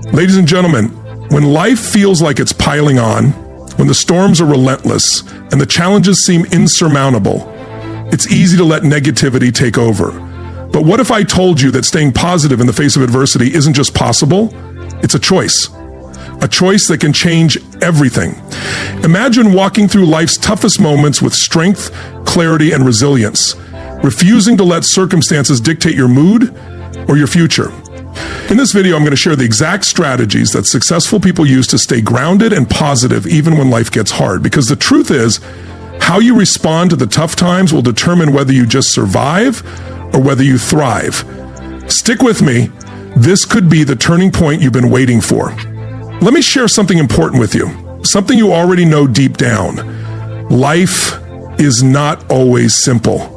Ladies and gentlemen, when life feels like it's piling on, when the storms are relentless and the challenges seem insurmountable, it's easy to let negativity take over. But what if I told you that staying positive in the face of adversity isn't just possible? It's a choice that can change everything. Imagine walking through life's toughest moments with strength, clarity, and resilience, refusing to let circumstances dictate your mood or your future. In this video, I'm going to share the exact strategies that successful people use to stay grounded and positive even when life gets hard. Because the truth is, how you respond to the tough times will determine whether you just survive or whether you thrive. Stick with me. This could be the turning point you've been waiting for. Let me share something important with you, something you already know deep down. Life is not always simple.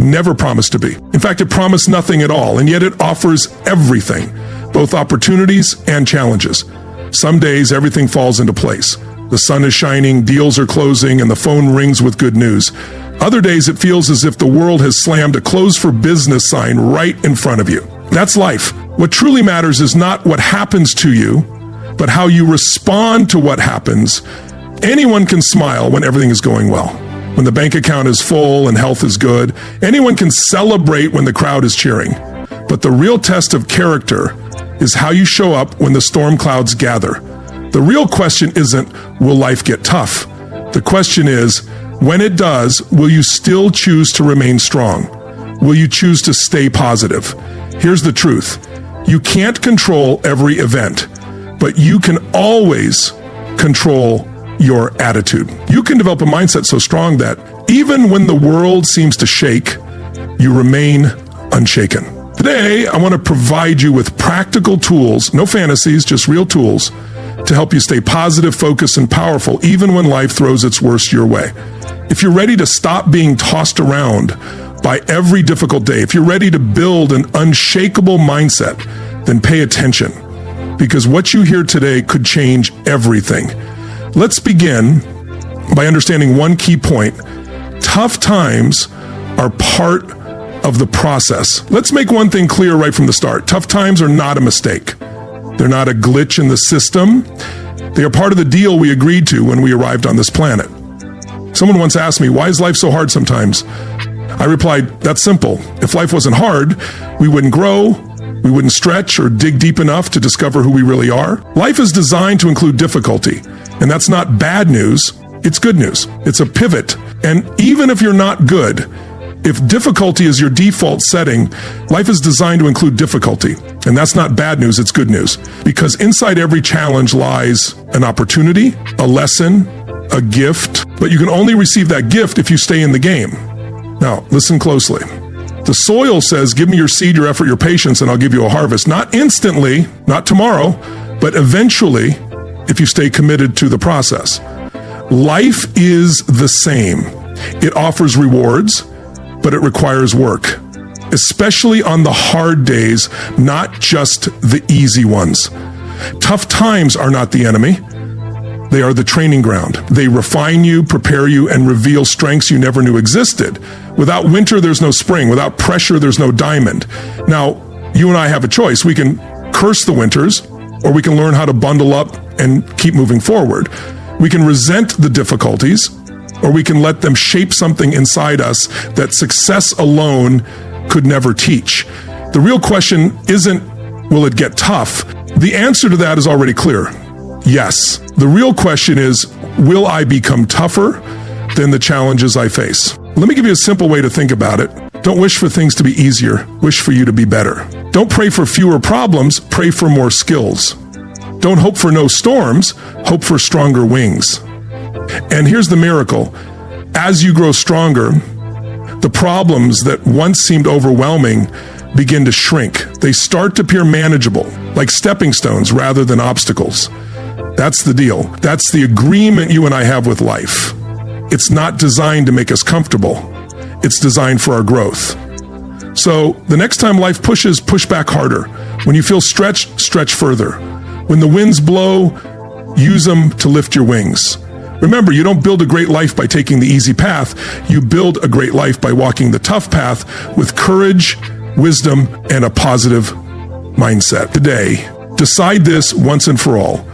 Never promised to be. In fact, it promised nothing at all, and yet it offers everything, both opportunities and challenges. Some days, everything falls into place. The sun is shining, deals are closing, and the phone rings with good news. Other days, it feels as if the world has slammed a close for business sign right in front of you. That's life. What truly matters is not what happens to you, but how you respond to what happens. Anyone can smile when everything is going well, when the bank account is full and health is good. Anyone can celebrate when the crowd is cheering. But the real test of character is how you show up when the storm clouds gather. The real question isn't, will life get tough? The question is, when it does, will you still choose to remain strong? Will you choose to stay positive? Here's the truth. You can't control every event, but you can always control your attitude. You can develop a mindset so strong that even when the world seems to shake, you remain unshaken. Today, I want to provide you with practical tools, no fantasies, just real tools, to help you stay positive, focused, and powerful even when life throws its worst your way. If you're ready to stop being tossed around by every difficult day, if you're ready to build an unshakable mindset, then pay attention, because what you hear today could change everything. Let's begin by understanding one key point. Tough times are part of the process. Let's make one thing clear right from the start. Tough times are not a mistake. They're not a glitch in the system. They are part of the deal we agreed to when we arrived on this planet. Someone once asked me, why is life so hard sometimes? I replied, that's simple. If life wasn't hard, we wouldn't grow, we wouldn't stretch or dig deep enough to discover who we really are. Life is designed to include difficulty, and that's not bad news, it's good news. It's a pivot. And even if you're not good, if difficulty is your default setting, life is designed to include difficulty. And that's not bad news, it's good news. Because inside every challenge lies an opportunity, a lesson, a gift. But you can only receive that gift if you stay in the game. Now, listen closely. The soil says, give me your seed, your effort, your patience, and I'll give you a harvest. Not instantly, not tomorrow, but eventually, if you stay committed to the process. Life is the same. It offers rewards, but it requires work, especially on the hard days, not just the easy ones. Tough times are not the enemy. They are the training ground. They refine you, prepare you, and reveal strengths you never knew existed. Without winter, there's no spring. Without pressure, there's no diamond. Now, you and I have a choice. We can curse the winters, or we can learn how to bundle up and keep moving forward. We can resent the difficulties, or we can let them shape something inside us that success alone could never teach. The real question isn't, will it get tough? The answer to that is already clear. Yes. The real question is, will I become tougher than the challenges I face? Let me give you a simple way to think about it. Don't wish for things to be easier. Wish for you to be better. Don't pray for fewer problems. Pray for more skills. Don't hope for no storms. Hope for stronger wings. And here's the miracle. As you grow stronger, the problems that once seemed overwhelming begin to shrink. They start to appear manageable, like stepping stones rather than obstacles. That's the deal. That's the agreement you and I have with life. It's not designed to make us comfortable. It's designed for our growth. So the next time life pushes, push back harder. When you feel stretched, stretch further. When the winds blow, use them to lift your wings. Remember, you don't build a great life by taking the easy path. You build a great life by walking the tough path with courage, wisdom, and a positive mindset. Today, Decide this once and for all.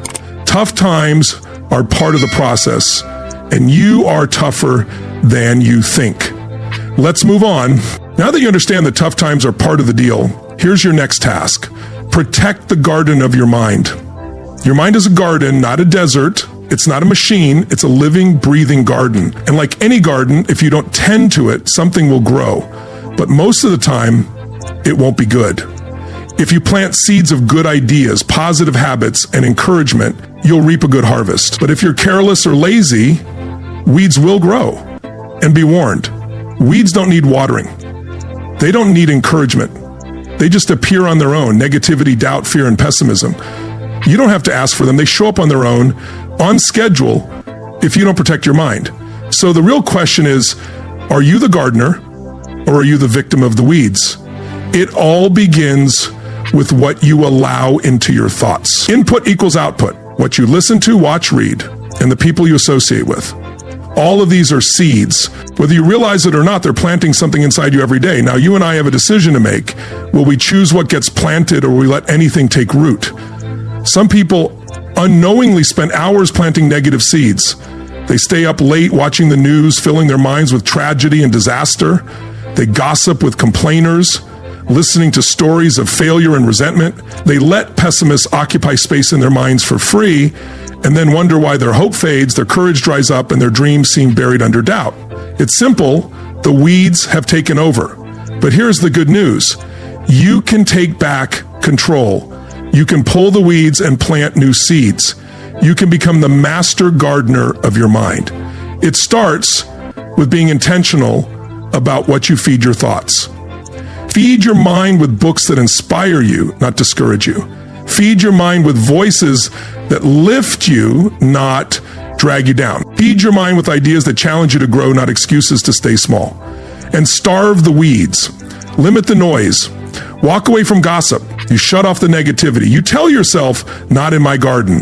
Tough times are part of the process, and you are tougher than you think. Let's move on. Now that you understand that tough times are part of the deal, here's your next task. Protect the garden of your mind. Your mind is a garden, not a desert. It's not a machine. It's a living, breathing garden. And like any garden, if you don't tend to it, something will grow. But most of the time, it won't be good. If you plant seeds of good ideas, positive habits, and encouragement, you'll reap a good harvest. But if you're careless or lazy, weeds will grow. And be warned, weeds don't need watering. They don't need encouragement. They just appear on their own. Negativity, doubt, fear, and pessimism. You don't have to ask for them. They show up on their own, on schedule, if you don't protect your mind. So the real question is, are you the gardener or are you the victim of the weeds? It all begins with what you allow into your thoughts. Input equals output. What you listen to, watch, read, and the people you associate with. All of these are seeds. Whether you realize it or not, they're planting something inside you every day. Now, you and I have a decision to make. Will we choose what gets planted or will we let anything take root? Some people unknowingly spend hours planting negative seeds. They stay up late watching the news, filling their minds with tragedy and disaster. They gossip with complainers, listening to stories of failure and resentment. They let pessimists occupy space in their minds for free and then wonder why their hope fades, their courage dries up, and their dreams seem buried under doubt. It's simple. The weeds have taken over. But here's the good news. You can take back control. You can pull the weeds and plant new seeds. You can become the master gardener of your mind. It starts with being intentional about what you feed your thoughts. Feed your mind with books that inspire you, not discourage you. Feed your mind with voices that lift you, not drag you down. Feed your mind with ideas that challenge you to grow, not excuses to stay small. And starve the weeds. Limit the noise. Walk away from gossip. You shut off the negativity. You tell yourself, not in my garden.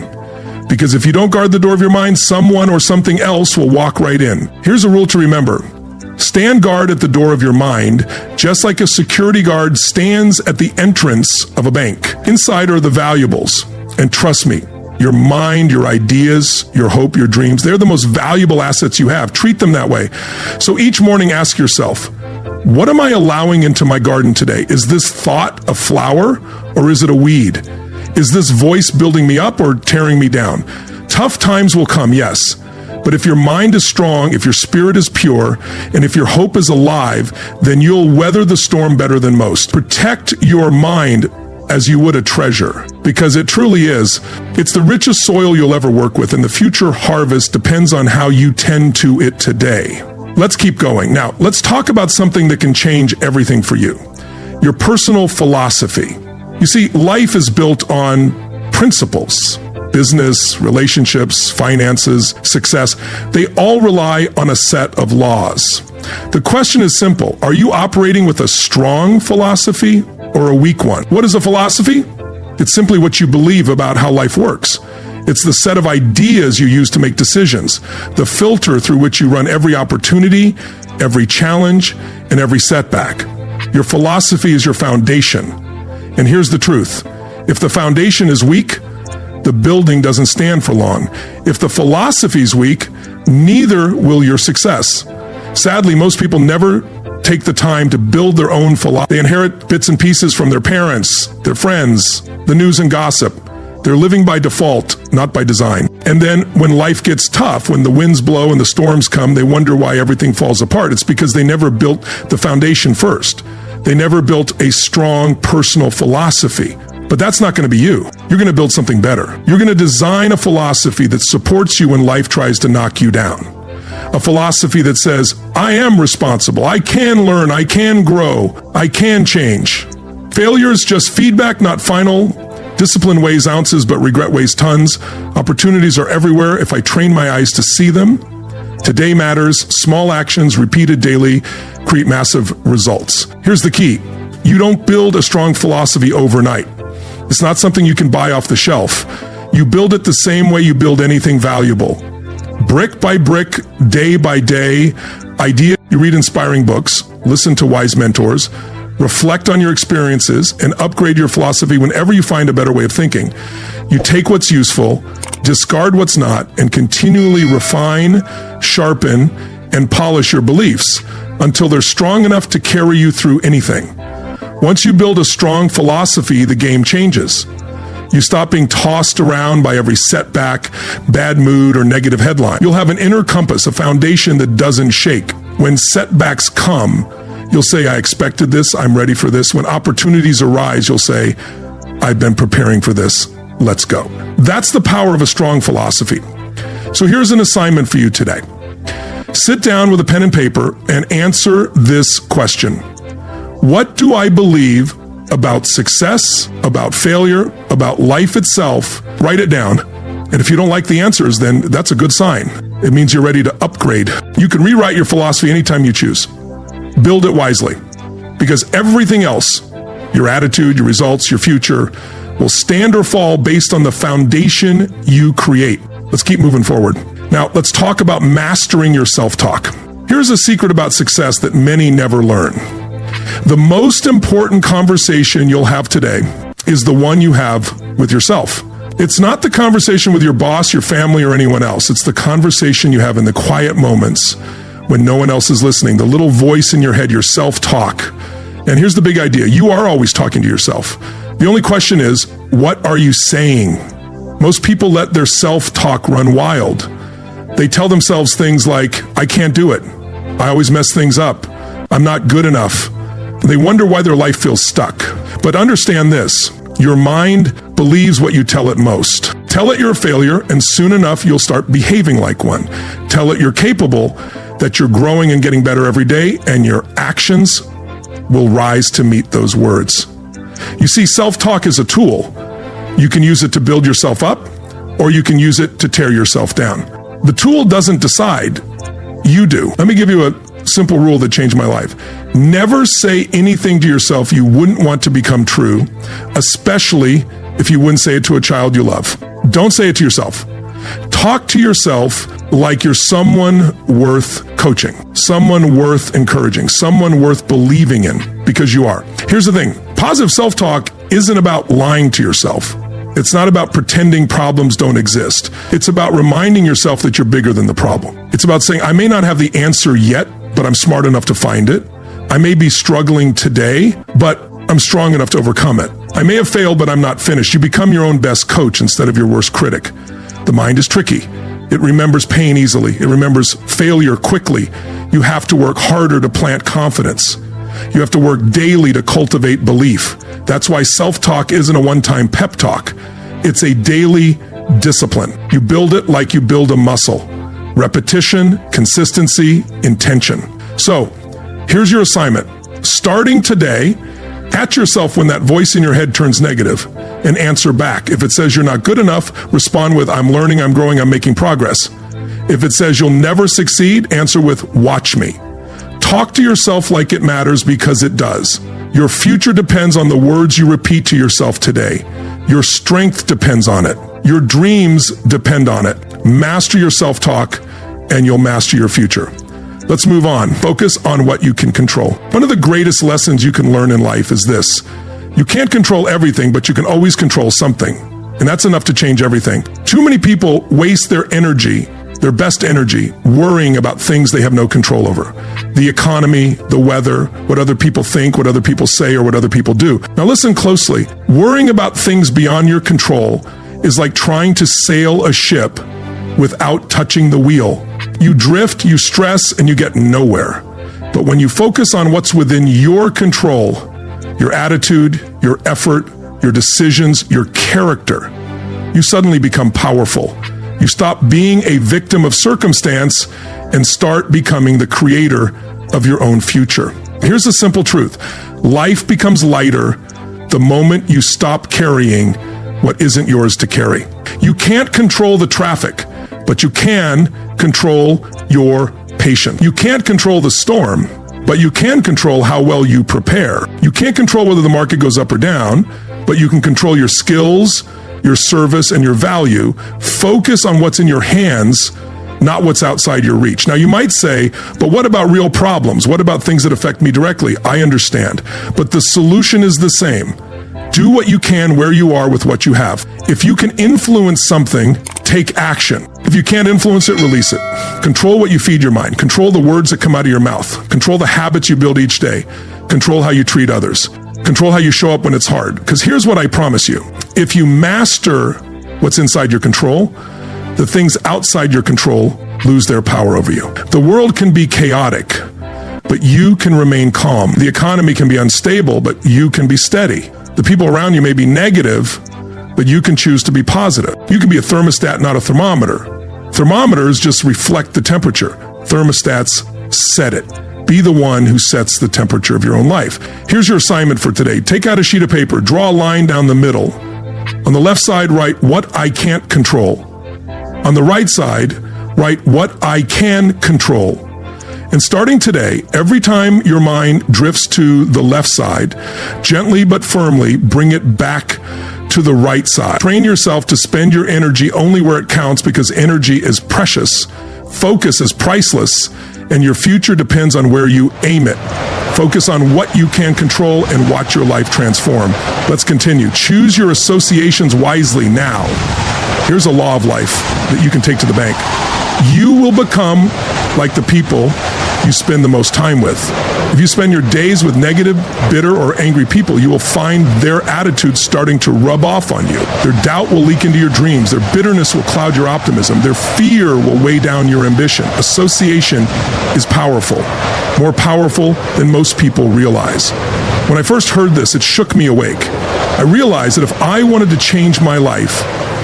Because if you don't guard the door of your mind, someone or something else will walk right in. Here's a rule to remember. Stand guard at the door of your mind, just like a security guard stands at the entrance of a bank. Inside are the valuables. And trust me, your mind, your ideas, your hope, your dreams, they're the most valuable assets you have. Treat them that way. So each morning, ask yourself, what am I allowing into my garden today? Is this thought a flower or is it a weed? Is this voice building me up or tearing me down? Tough times will come, yes. But if your mind is strong, if your spirit is pure, and if your hope is alive, then you'll weather the storm better than most. Protect your mind as you would a treasure, because it truly is. It's the richest soil you'll ever work with, and the future harvest depends on how you tend to it today. Let's keep going. Now, let's talk about something that can change everything for you. Your personal philosophy. You see, life is built on principles. Business, relationships, finances, success, they all rely on a set of laws. The question is simple. Are you operating with a strong philosophy or a weak one? What is a philosophy? It's simply what you believe about how life works. It's the set of ideas you use to make decisions, the filter through which you run every opportunity, every challenge, and every setback. Your philosophy is your foundation. And here's the truth. If the foundation is weak, the building doesn't stand for long. If the philosophy is weak, neither will your success. Sadly, most people never take the time to build their own philosophy. They inherit bits and pieces from their parents, their friends, the news and gossip. They're living by default, not by design. And then when life gets tough, when the winds blow and the storms come, they wonder why everything falls apart. It's because they never built the foundation first. They never built a strong personal philosophy. But that's not going to be you. You're going to build something better. You're going to design a philosophy that supports you when life tries to knock you down. A philosophy that says, I am responsible. I can learn. I can grow. I can change. Failure is just feedback, not final. Discipline weighs ounces, but regret weighs tons. Opportunities are everywhere if I train my eyes to see them. Today matters. Small actions repeated daily create massive results. Here's the key. You don't build a strong philosophy overnight. It's not something you can buy off the shelf. You build it the same way you build anything valuable. Brick by brick, day by day, idea. You read inspiring books, listen to wise mentors, reflect on your experiences, and upgrade your philosophy whenever you find a better way of thinking. You take what's useful, discard what's not, and continually refine, sharpen, and polish your beliefs until they're strong enough to carry you through anything. Once you build a strong philosophy, the game changes. You stop being tossed around by every setback, bad mood, or negative headline. You'll have an inner compass, a foundation that doesn't shake. When setbacks come, you'll say, I expected this, I'm ready for this. When opportunities arise, you'll say, I've been preparing for this, let's go. That's the power of a strong philosophy. So here's an assignment for you today. Sit down with a pen and paper and answer this question. What do I believe about success, about failure, about life itself? Write it down. And if you don't like the answers, then that's a good sign. It means you're ready to upgrade. You can rewrite your philosophy anytime you choose. Build it wisely, because everything else, your attitude, your results, your future, will stand or fall based on the foundation you create. Let's keep moving forward. Now, let's talk about mastering your self-talk. Here's a secret about success that many never learn. The most important conversation you'll have today is the one you have with yourself. It's not the conversation with your boss, your family, or anyone else. It's the conversation you have in the quiet moments when no one else is listening, the little voice in your head, your self-talk. And here's the big idea. You are always talking to yourself. The only question is, what are you saying? Most people let their self-talk run wild. They tell themselves things like, I can't do it. I always mess things up. I'm not good enough. They wonder why their life feels stuck. But understand this, your mind believes what you tell it most. Tell it you're a failure, and soon enough, you'll start behaving like one. Tell it you're capable, that you're growing and getting better every day, and your actions will rise to meet those words. You see, self-talk is a tool. You can use it to build yourself up, or you can use it to tear yourself down. The tool doesn't decide, you do. Let me give you a simple rule that changed my life. Never say anything to yourself you wouldn't want to become true, especially if you wouldn't say it to a child you love. Don't say it to yourself. Talk to yourself like you're someone worth coaching, someone worth encouraging, someone worth believing in, because you are. Here's the thing. Positive self-talk isn't about lying to yourself. It's not about pretending problems don't exist. It's about reminding yourself that you're bigger than the problem. It's about saying, I may not have the answer yet, but I'm smart enough to find it. I may be struggling today, but I'm strong enough to overcome it. I may have failed, but I'm not finished. You become your own best coach instead of your worst critic. The mind is tricky. It remembers pain easily. It remembers failure quickly. You have to work harder to plant confidence. You have to work daily to cultivate belief. That's why self-talk isn't a one-time pep talk. It's a daily discipline. You build it like you build a muscle. Repetition, consistency, intention. So, here's your assignment. Starting today, at yourself when that voice in your head turns negative and answer back. If it says you're not good enough, respond with, I'm learning, I'm growing, I'm making progress. If it says you'll never succeed, answer with, watch me. Talk to yourself like it matters, because it does. Your future depends on the words you repeat to yourself today. Your strength depends on it. Your dreams depend on it. Master your self-talk and you'll master your future. Let's move on. Focus on what you can control. One of the greatest lessons you can learn in life is this. You can't control everything, but you can always control something. And that's enough to change everything. Too many people waste their energy, their best energy, worrying about things they have no control over. The economy, the weather, what other people think, what other people say, or what other people do. Now listen closely. Worrying about things beyond your control is like trying to sail a ship without touching the wheel. You drift, you stress, and you get nowhere. But when you focus on what's within your control, your attitude, your effort, your decisions, your character, you suddenly become powerful. You stop being a victim of circumstance and start becoming the creator of your own future. Here's the simple truth. Life becomes lighter the moment you stop carrying what isn't yours to carry. You can't control the traffic, but you can control your patience. You can't control the storm, but you can control how well you prepare. You can't control whether the market goes up or down, but you can control your skills, your service, and your value. Focus on what's in your hands not what's outside your reach. Now, you might say, but what about real problems? What about things that affect me directly? I understand. But the solution is the same. Do what you can where you are with what you have. If you can influence something, take action. If you can't influence it, release it. Control what you feed your mind. Control the words that come out of your mouth. Control the habits you build each day. Control how you treat others. Control how you show up when it's hard. Because here's what I promise you. If you master what's inside your control, the things outside your control lose their power over you. The world can be chaotic, but you can remain calm. The economy can be unstable, but you can be steady. The people around you may be negative, but you can choose to be positive. You can be a thermostat, not a thermometer. Thermometers just reflect the temperature. Thermostats set it. Be the one who sets the temperature of your own life. Here's your assignment for today. Take out a sheet of paper, draw a line down the middle. On the left side, write what I can't control. On the right side, write what I can control. And starting today, every time your mind drifts to the left side, gently but firmly bring it back to the right side. Train yourself to spend your energy only where it counts, because energy is precious, focus is priceless, and your future depends on where you aim it. Focus on what you can control and watch your life transform. Let's continue. Choose your associations wisely now. Here's a law of life that you can take to the bank. You will become like the people you spend the most time with. If you spend your days with negative, bitter, or angry people, you will find their attitudes starting to rub off on you. Their doubt will leak into your dreams. Their bitterness will cloud your optimism. Their fear will weigh down your ambition. Association is powerful, more powerful than most people realize. When I first heard this, it shook me awake. I realized that if I wanted to change my life,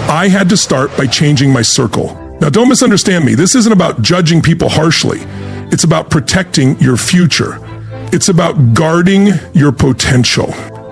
I had to start by changing my circle. Now, don't misunderstand me. This isn't about judging people harshly. It's about protecting your future. It's about guarding your potential.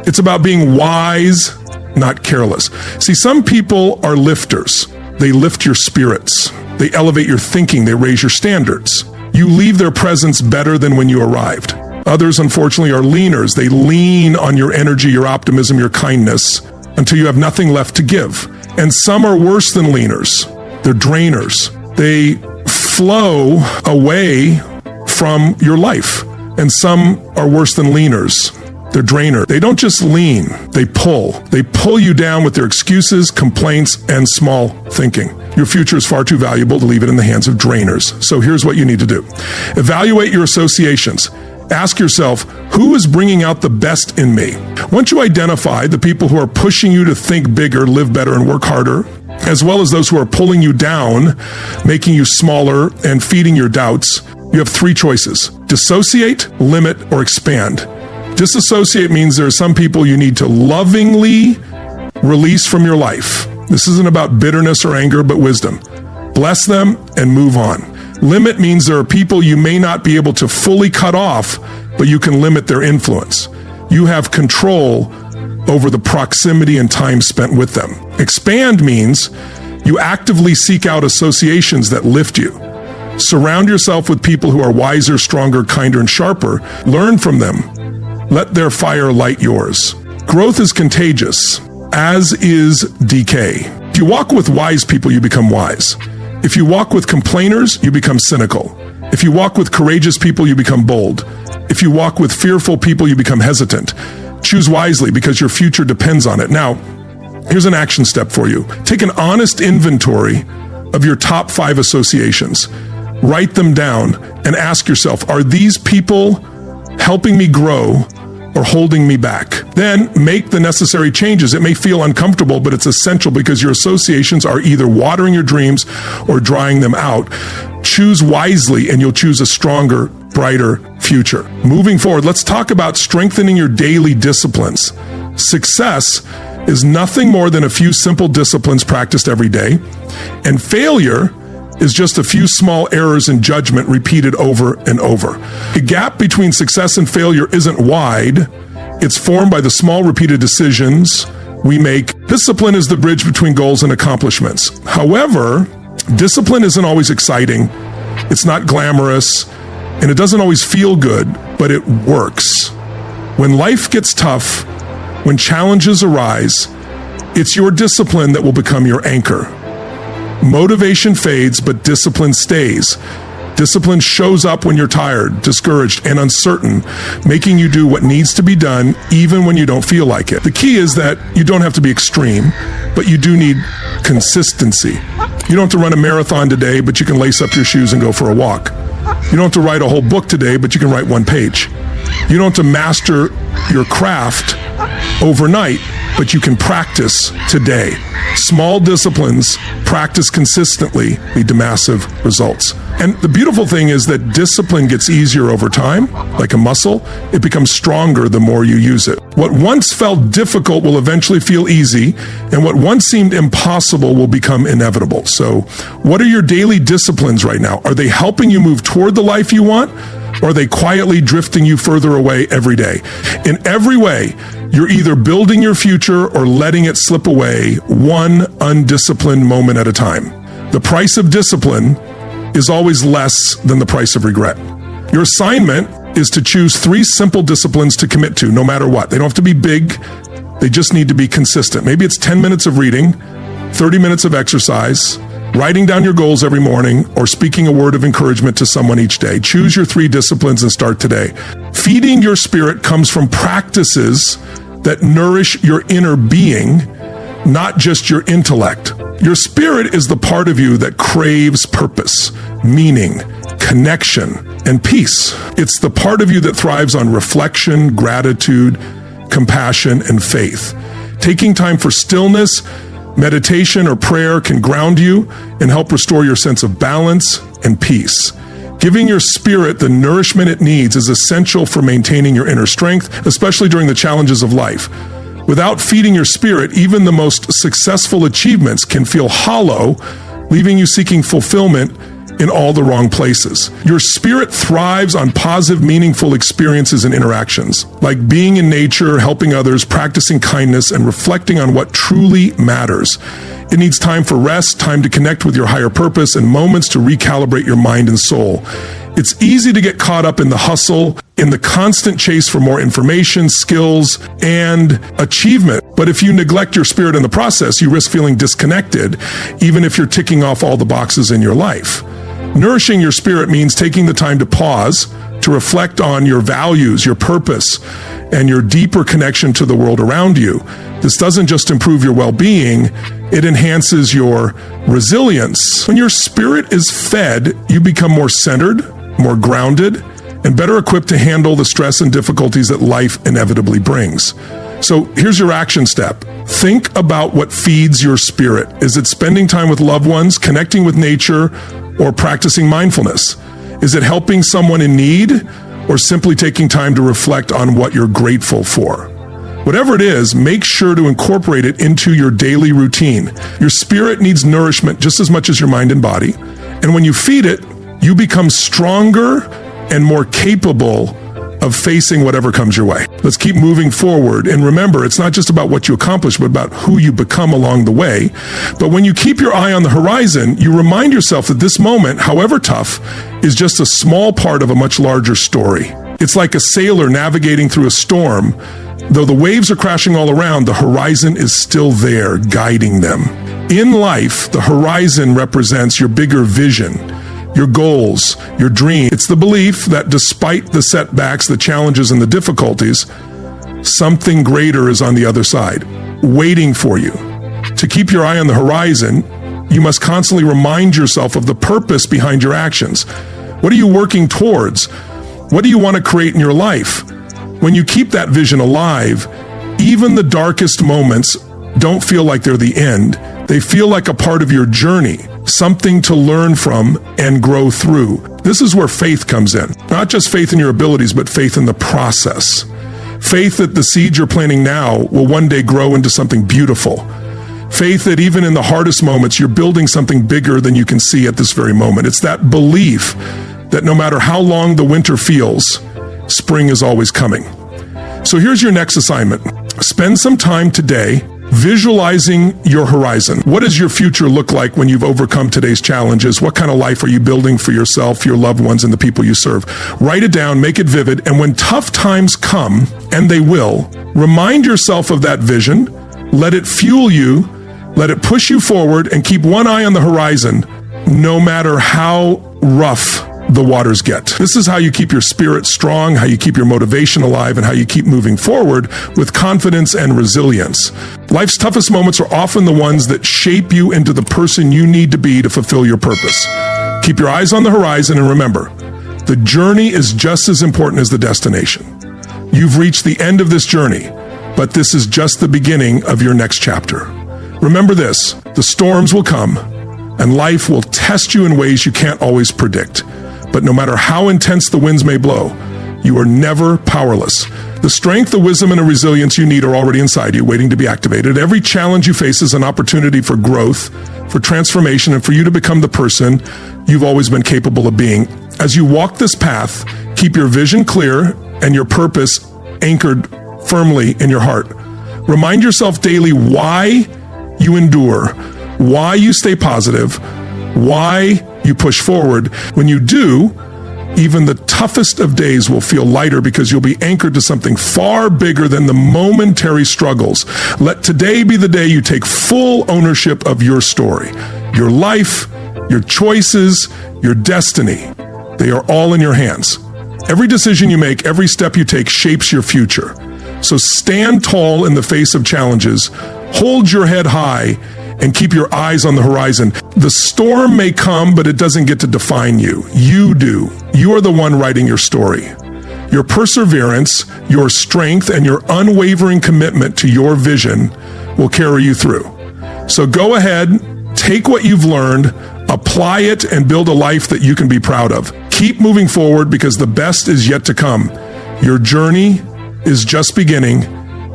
It's about being wise, not careless. See, some people are lifters. They lift your spirits. They elevate your thinking. They raise your standards. You leave their presence better than when you arrived. Others, unfortunately, are leaners. They lean on your energy, your optimism, your kindness until you have nothing left to give. And some are worse than leaners. They're drainers. They flow away from your life. And some are worse than leaners. They're drainers. They don't just lean, they pull. They pull you down with their excuses, complaints, and small thinking. Your future is far too valuable to leave it in the hands of drainers. So here's what you need to do. Evaluate your associations. Ask yourself, who is bringing out the best in me? Once you identify the people who are pushing you to think bigger, live better, and work harder, as well as those who are pulling you down, making you smaller, and feeding your doubts, you have three choices: dissociate, limit, or expand. Disassociate means there are some people you need to lovingly release from your life. This isn't about bitterness or anger, but wisdom. Bless them and move on. Limit means there are people you may not be able to fully cut off, but you can limit their influence. You have control over the proximity and time spent with them. Expand means you actively seek out associations that lift you. Surround yourself with people who are wiser, stronger, kinder, and sharper. Learn from them. Let their fire light yours. Growth is contagious, as is decay. If you walk with wise people, you become wise. If you walk with complainers, you become cynical. If you walk with courageous people, you become bold. If you walk with fearful people, you become hesitant. Choose wisely, because your future depends on it. Now, here's an action step for you. Take an honest inventory of your top 5 associations. Write them down and ask yourself, are these people helping me grow or holding me back? Then make the necessary changes. It may feel uncomfortable, but it's essential, because your associations are either watering your dreams or drying them out. Choose wisely and you'll choose a stronger, brighter future. Moving forward, let's talk about strengthening your daily disciplines. Success is nothing more than a few simple disciplines practiced every day, and failure is just a few small errors in judgment repeated over and over. The gap between success and failure isn't wide. It's formed by the small repeated decisions we make. Discipline is the bridge between goals and accomplishments. However, discipline isn't always exciting. It's not glamorous, and it doesn't always feel good, but it works. When life gets tough, when challenges arise, it's your discipline that will become your anchor. Motivation fades, but discipline stays. Discipline shows up when you're tired, discouraged, and uncertain, making you do what needs to be done even when you don't feel like it. The key is that you don't have to be extreme, but you do need consistency. You don't have to run a marathon today, but you can lace up your shoes and go for a walk. You don't have to write a whole book today, but you can write one page. You don't have to master your craft overnight, but you can practice today. Small disciplines practiced consistently lead to massive results. And the beautiful thing is that discipline gets easier over time, like a muscle. It becomes stronger the more you use it. What once felt difficult will eventually feel easy, and what once seemed impossible will become inevitable. So, what are your daily disciplines right now? Are they helping you move toward the life you want? Or are they quietly drifting you further away every day? In every way, you're either building your future or letting it slip away one undisciplined moment at a time. The price of discipline is always less than the price of regret. Your assignment is to choose 3 simple disciplines to commit to, no matter what. They don't have to be big. They just need to be consistent. Maybe it's 10 minutes of reading, 30 minutes of exercise, writing down your goals every morning, or speaking a word of encouragement to someone each day. Choose your 3 disciplines and start today. Feeding your spirit comes from practices that nourish your inner being, not just your intellect. Your spirit is the part of you that craves purpose, meaning, connection, and peace. It's the part of you that thrives on reflection, gratitude, compassion, and faith. Taking time for stillness, meditation, or prayer can ground you and help restore your sense of balance and peace. Giving your spirit the nourishment it needs is essential for maintaining your inner strength, especially during the challenges of life. Without feeding your spirit, even the most successful achievements can feel hollow, leaving you seeking fulfillment in all the wrong places. Your spirit thrives on positive, meaningful experiences and interactions, like being in nature, helping others, practicing kindness, and reflecting on what truly matters. It needs time for rest, time to connect with your higher purpose, and moments to recalibrate your mind and soul. It's easy to get caught up in the hustle, in the constant chase for more information, skills, and achievement. But if you neglect your spirit in the process, you risk feeling disconnected, even if you're ticking off all the boxes in your life. Nourishing your spirit means taking the time to pause, to reflect on your values, your purpose, and your deeper connection to the world around you. This doesn't just improve your well-being, it enhances your resilience. When your spirit is fed, you become more centered, more grounded, and better equipped to handle the stress and difficulties that life inevitably brings. So here's your action step. Think about what feeds your spirit. Is it spending time with loved ones, connecting with nature, or practicing mindfulness? Is it helping someone in need, or simply taking time to reflect on what you're grateful for? Whatever it is, make sure to incorporate it into your daily routine. Your spirit needs nourishment just as much as your mind and body. And when you feed it, you become stronger and more capable of facing whatever comes your way. Let's keep moving forward. And remember, it's not just about what you accomplish, but about who you become along the way. But when you keep your eye on the horizon, you remind yourself that this moment, however tough, is just a small part of a much larger story. It's like a sailor navigating through a storm. Though the waves are crashing all around, the horizon is still there, guiding them. In life, the horizon represents your bigger vision, your goals, your dream. It's the belief that despite the setbacks, the challenges, and the difficulties, something greater is on the other side, waiting for you. To keep your eye on the horizon, you must constantly remind yourself of the purpose behind your actions. What are you working towards? What do you want to create in your life? When you keep that vision alive, even the darkest moments don't feel like they're the end. They feel like a part of your journey, something to learn from and grow through. This is where faith comes in. Not just faith in your abilities, but faith in the process. Faith that the seeds you're planting now will one day grow into something beautiful. Faith that even in the hardest moments, you're building something bigger than you can see at this very moment. It's that belief that no matter how long the winter feels, spring is always coming. So here's your next assignment. Spend some time today visualizing your horizon. What does your future look like when you've overcome today's challenges? What kind of life are you building for yourself, your loved ones, and the people you serve? Write it down, make it vivid, and when tough times come, and they will, remind yourself of that vision, let it fuel you, Let it push you forward and keep one eye on the horizon, no matter how rough the waters get. This is how you keep your spirit strong, how you keep your motivation alive, and how you keep moving forward with confidence and resilience. Life's toughest moments are often the ones that shape you into the person you need to be to fulfill your purpose. Keep your eyes on the horizon and remember, the journey is just as important as the destination. You've reached the end of this journey, but this is just the beginning of your next chapter. Remember this, the storms will come, and life will test you in ways you can't always predict. But no matter how intense the winds may blow, you are never powerless. The strength, the wisdom, and the resilience you need are already inside you, waiting to be activated. Every challenge you face is an opportunity for growth, for transformation, and for you to become the person you've always been capable of being. As you walk this path, keep your vision clear and your purpose anchored firmly in your heart. Remind yourself daily why you endure, why you stay positive, why you push forward. When you do, even the toughest of days will feel lighter because you'll be anchored to something far bigger than the momentary struggles. Let today be the day you take full ownership of your story, your life, your choices, your destiny. They are all in your hands. Every decision you make, every step you take shapes your future. So stand tall in the face of challenges, hold your head high, and keep your eyes on the horizon. The storm may come, but it doesn't get to define you. You do. You are the one writing your story. Your perseverance, your strength, and your unwavering commitment to your vision will carry you through. So go ahead, take what you've learned, apply it, and build a life that you can be proud of. Keep moving forward because the best is yet to come. Your journey is just beginning,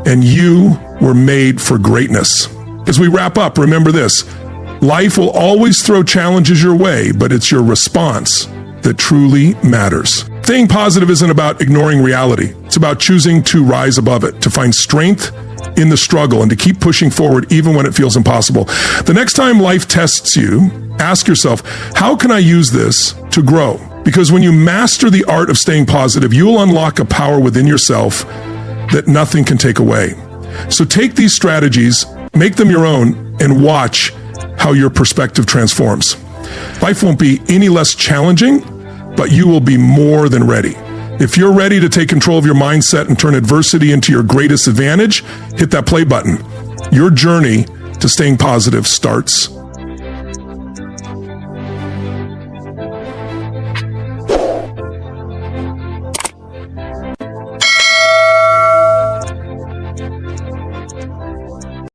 and you were made for greatness. As we wrap up, remember this. Life will always throw challenges your way, but it's your response that truly matters. Staying positive isn't about ignoring reality. It's about choosing to rise above it, to find strength in the struggle, and to keep pushing forward even when it feels impossible. The next time life tests you, ask yourself, how can I use this to grow? Because when you master the art of staying positive, you will unlock a power within yourself that nothing can take away. So take these strategies, make them your own, and watch how your perspective transforms. Life won't be any less challenging, but you will be more than ready. If you're ready to take control of your mindset and turn adversity into your greatest advantage, hit that play button. Your journey to staying positive starts